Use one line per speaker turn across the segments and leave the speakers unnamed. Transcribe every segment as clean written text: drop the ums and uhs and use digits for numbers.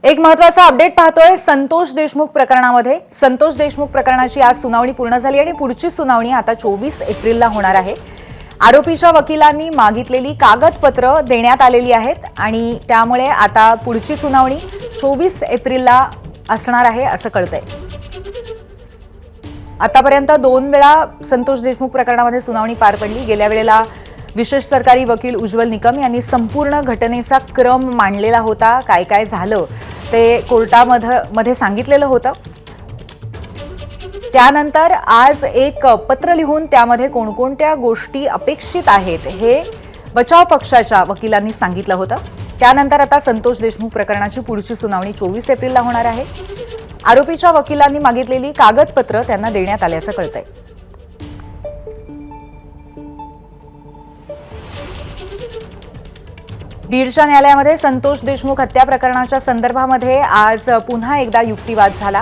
एक महत्त्वाचा अपडेट पाहतोय संतोष देशमुख प्रकरणामध्ये। संतोष देशमुख प्रकरणाची आज सुनावणी पूर्ण झाली आणि पुढची सुनावणी आता 24 एप्रिलला होणार आहे। आरोपीच्या वकिलांनी मागितलेली कागदपत्र देण्यात आलेली आहेत आणि त्यामुळे आता पुढची सुनावणी 24 एप्रिलला असणार आहे असं कळतंय। आतापर्यंत 2 वेळा संतोष देशमुख प्रकरणामध्ये सुनावणी पार पडली। गेल्या वेळेला विशेष सरकारी वकील उज्ज्वल निकम यांनी संपूर्ण घटनेचा क्रम मांडलेला होता। काय काय झालं ते कोर्टामध्ये सांगितलेलं होतं। त्यानंतर आज एक पत्र लिहून त्यामध्ये कोणकोणत्या गोष्टी अपेक्षित आहेत हे बचाव पक्षाच्या वकिलांनी सांगितलं होतं। त्यानंतर आता संतोष देशमुख प्रकरणाची पुढची सुनावणी 24 एप्रिलला होणार आहे। आरोपीच्या वकिलांनी मागितलेली कागदपत्र त्यांना देण्यात आल्याचं कळतंय। बीडच्या न्यायालयामध्ये संतोष देशमुख हत्या प्रकरणाच्या संदर्भामध्ये आज पुन्हा एकदा युक्तिवाद झाला।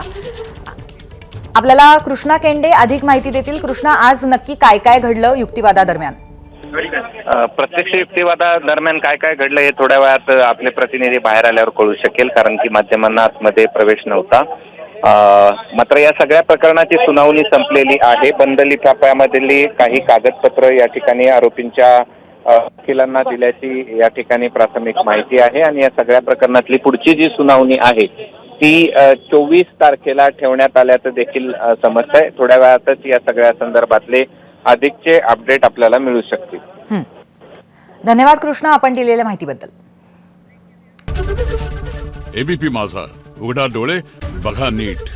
आपल्याला कृष्णा केंडे अधिक माहिती देतील। कृष्णा, आज नक्की काय काय घडलं युक्तिवादादरम्यान?
प्रत्यक्ष युक्तिवादादरम्यान काय काय घडलं हे थोड्या वेळात आपले प्रतिनिधी बाहेर आल्यावर कळू शकेल, कारण की माध्यमांना आतमध्ये प्रवेश नव्हता। मात्र या सगळ्या प्रकरणाची सुनावणी संपलेली आहे। बंद लिफाफ्यामधली काही कागदपत्र या ठिकाणी आरोपींच्या वकिलांना दिल्याची या ठिकाणी प्राथमिक माहिती आहे आणि या सगळ्या प्रकरणातली पुढची जी सुनावणी आहे ती 24 तारखेला ठेवण्यात आल्याचं देखील समजतंय। थोड्या वेळातच या सगळ्या संदर्भातले अधिकचे अपडेट आपल्याला मिळू शकतील।
धन्यवाद कृष्णा, आपण दिलेल्या माहितीबद्दल।
एबीपी माझा, उघडा डोळे बघा नीट।